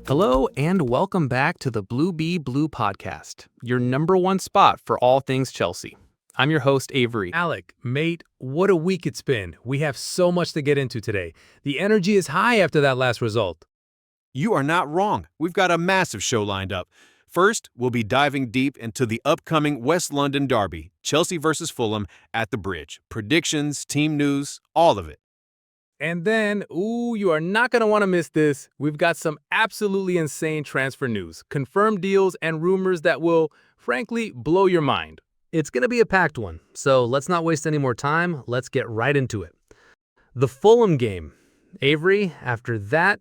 Hello and welcome back to the Blue Bee Blue Podcast, your number one spot for all things Chelsea. I'm your host, Avery. Alec, mate, what a week it's been. We have so much to get into today. The energy is high after that last result. You are not wrong. We've got a massive show lined up. First, we'll be diving deep into the upcoming West London derby, Chelsea versus Fulham at the Bridge. Predictions, team news, all of it. And then, you are not going to want to miss this. We've got some absolutely insane transfer news, confirmed deals, and rumors that will, frankly, blow your mind. It's going to be a packed one, so let's not waste any more time. Let's get right into it. The Fulham game. Avery, after that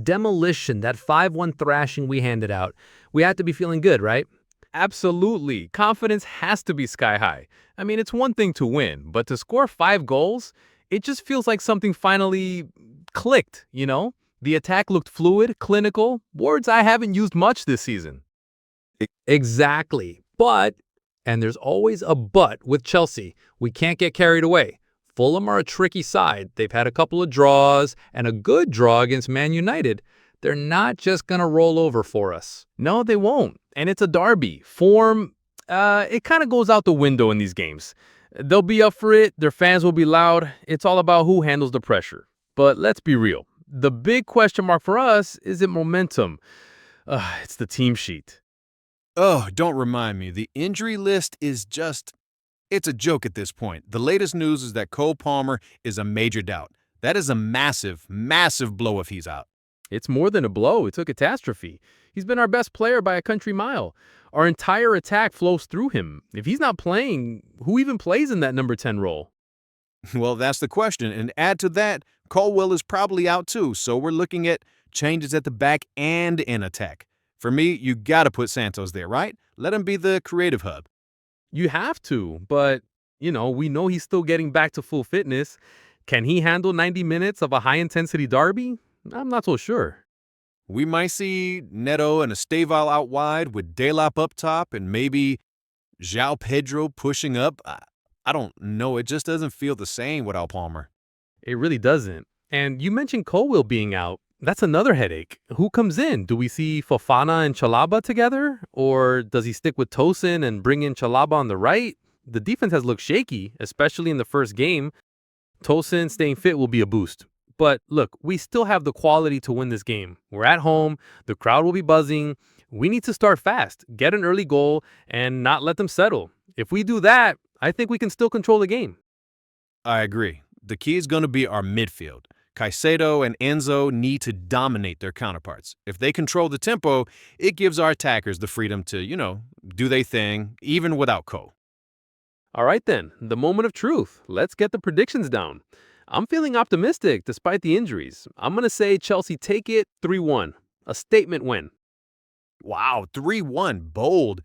demolition, that 5-1 thrashing we handed out, we had to be feeling good, right? Absolutely. Confidence has to be sky high. I mean, it's one thing to win, but to score 5 goals, it just feels like something finally clicked, you know? The attack looked fluid, clinical, words I haven't used much this season. Exactly. But, and there's always a but with Chelsea, we can't get carried away. Fulham are a tricky side. They've had a couple of draws and a good draw against Man United. They're not just going to roll over for us. No, they won't. And it's a derby. Form, it kind of goes out the window in these games. They'll be up for it. Their fans will be loud. It's all about who handles the pressure. But let's be real. The big question mark for us isn't momentum. It's the team sheet. Oh, don't remind me. The injury list is it's a joke at this point. The latest news is that Cole Palmer is a major doubt. That is a massive, massive blow if he's out. It's more than a blow. It's a catastrophe. He's been our best player by a country mile. Our entire attack flows through him. If he's not playing, who even plays in that number 10 role? Well, that's the question. And add to that, Colwell is probably out too, so we're looking at changes at the back and in attack. For me, you got to put Santos there, right? Let him be the creative hub. You have to, but, we know he's still getting back to full fitness. Can he handle 90 minutes of a high-intensity derby? I'm not so sure. We might see Neto and Estevão out wide with Delap up top and maybe João Pedro pushing up. I don't know. It just doesn't feel the same without Palmer. It really doesn't. And you mentioned Colwell being out. That's another headache. Who comes in? Do we see Fofana and Chalaba together? Or does he stick with Tosin and bring in Chalaba on the right? The defense has looked shaky, especially in the first game. Tosin staying fit will be a boost. But look, we still have the quality to win this game. We're at home. The crowd will be buzzing. We need to start fast, get an early goal, and not let them settle. If we do that, I think we can still control the game. I agree. The key is going to be our midfield. Caicedo and Enzo need to dominate their counterparts. If they control the tempo, it gives our attackers the freedom to, do their thing, even without Cole. All right then, the moment of truth. Let's get the predictions down. I'm feeling optimistic despite the injuries. I'm going to say Chelsea take it 3-1. A statement win. Wow, 3-1, bold.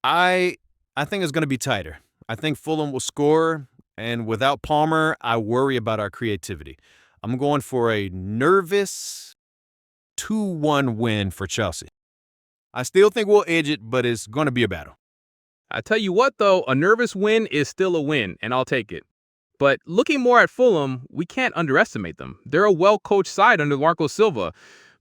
I think it's going to be tighter. I think Fulham will score, and without Palmer, I worry about our creativity. I'm going for a nervous 2-1 win for Chelsea. I still think we'll edge it, but it's going to be a battle. I tell you what, though, a nervous win is still a win, and I'll take it. But looking more at Fulham, we can't underestimate them. They're a well-coached side under Marco Silva.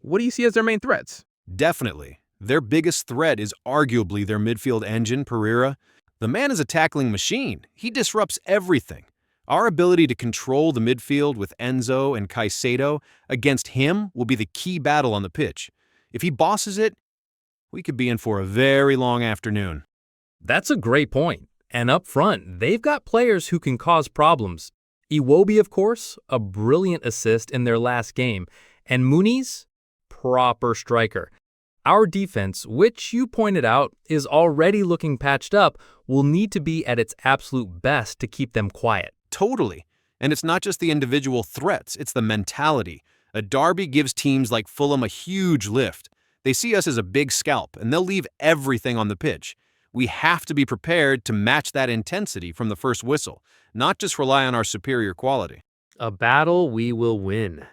What do you see as their main threats? Definitely. Their biggest threat is arguably their midfield engine, Pereira. The man is a tackling machine. He disrupts everything. Our ability to control the midfield with Enzo and Caicedo against him will be the key battle on the pitch. If he bosses it, we could be in for a very long afternoon. That's a great point. And up front, they've got players who can cause problems. Iwobi, of course, a brilliant assist in their last game. And Muniz, proper striker. Our defense, which you pointed out is already looking patched up, will need to be at its absolute best to keep them quiet. Totally. And it's not just the individual threats, it's the mentality. A derby gives teams like Fulham a huge lift. They see us as a big scalp, and they'll leave everything on the pitch. We have to be prepared to match that intensity from the first whistle, not just rely on our superior quality. A battle we will win.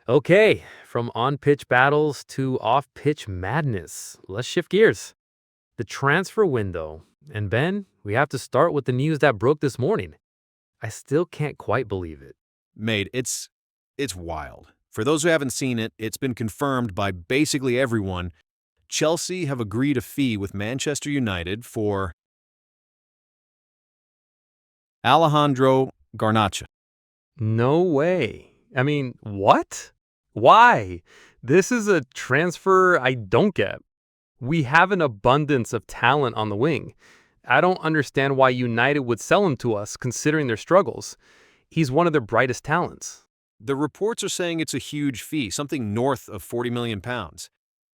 Okay, from on-pitch battles to off-pitch madness, let's shift gears. The transfer window. And Ben, we have to start with the news that broke this morning. I still can't quite believe it. Mate, it's wild. For those who haven't seen it, it's been confirmed by basically everyone. Chelsea have agreed a fee with Manchester United for Alejandro Garnacho. No way. I mean, what? Why? This is a transfer I don't get. We have an abundance of talent on the wing. I don't understand why United would sell him to us considering their struggles. He's one of their brightest talents. The reports are saying it's a huge fee, something north of £40 million.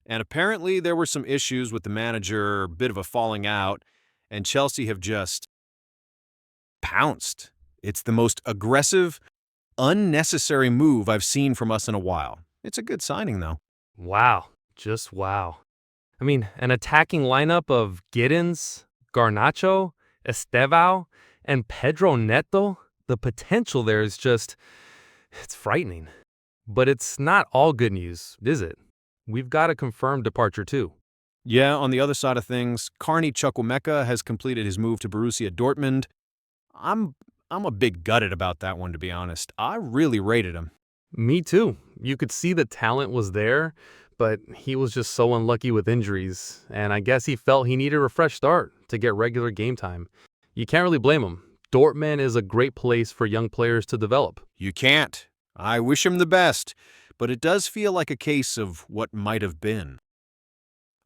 And apparently there were some issues with the manager, a bit of a falling out, and Chelsea have just pounced. It's the most aggressive, unnecessary move I've seen from us in a while. It's a good signing, though. Wow. Just wow. I mean, an attacking lineup of Giddens, Garnacho, Estevão, and Pedro Neto, the potential there is just, it's frightening. But it's not all good news, is it? We've got a confirmed departure too. Yeah, on the other side of things, Chukwuemeka has completed his move to Borussia Dortmund. I'm a bit gutted about that one, to be honest. I really rated him. Me too. You could see the talent was there, but he was just so unlucky with injuries, and I guess he felt he needed a fresh start to get regular game time. You can't really blame him. Dortmund is a great place for young players to develop. You can't. I wish him the best, but it does feel like a case of what might have been.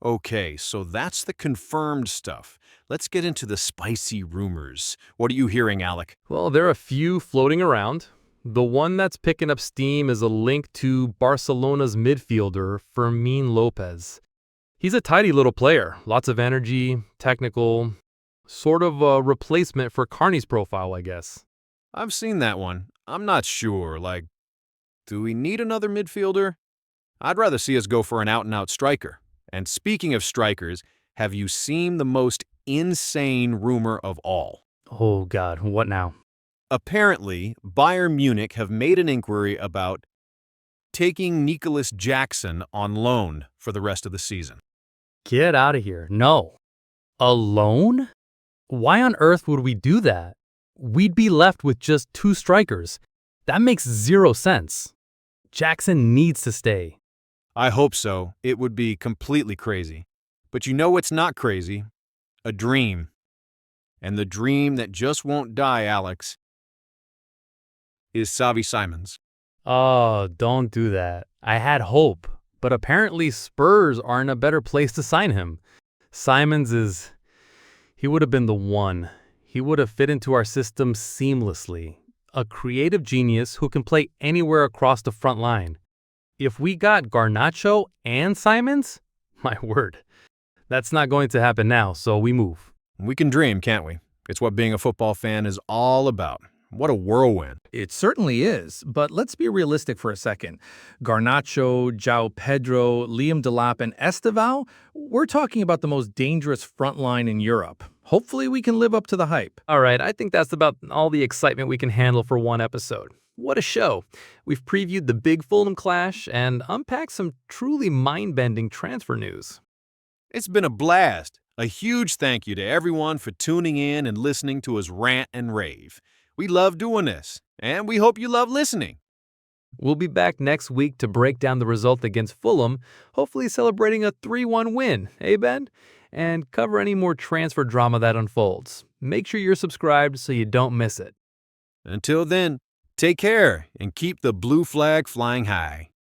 Okay, so that's the confirmed stuff. Let's get into the spicy rumors. What are you hearing, Alec? Well, there are a few floating around. The one that's picking up steam is a link to Barcelona's midfielder, Fermin López. He's a tidy little player, lots of energy, technical, sort of a replacement for Carney's profile, I guess. I've seen that one. I'm not sure. Do we need another midfielder? I'd rather see us go for an out-and-out striker. And speaking of strikers, have you seen the most insane rumor of all? Oh, God, what now? Apparently, Bayern Munich have made an inquiry about taking Nicolas Jackson on loan for the rest of the season. Get out of here. No. Alone? Why on earth would we do that? We'd be left with just 2 strikers. That makes 0 sense. Jackson needs to stay. I hope so. It would be completely crazy. But you know what's not crazy? A dream. And the dream that just won't die, Alex, is Xavi Simons. Oh, don't do that. I had hope, but apparently Spurs are in a better place to sign him. Simons he would have been the one. He would have fit into our system seamlessly. A creative genius who can play anywhere across the front line. If we got Garnacho and Simons, my word, that's not going to happen now, so we move. We can dream, can't we? It's what being a football fan is all about. What a whirlwind. It certainly is, but let's be realistic for a second. Garnacho, João Pedro, Liam Delap, and Estevão, we're talking about the most dangerous front line in Europe. Hopefully we can live up to the hype. All right, I think that's about all the excitement we can handle for one episode. What a show. We've previewed the big Fulham clash and unpacked some truly mind-bending transfer news. It's been a blast. A huge thank you to everyone for tuning in and listening to us rant and rave. We love doing this, and we hope you love listening. We'll be back next week to break down the result against Fulham, hopefully celebrating a 3-1 win, eh, Ben? And cover any more transfer drama that unfolds. Make sure you're subscribed so you don't miss it. Until then, take care and keep the blue flag flying high.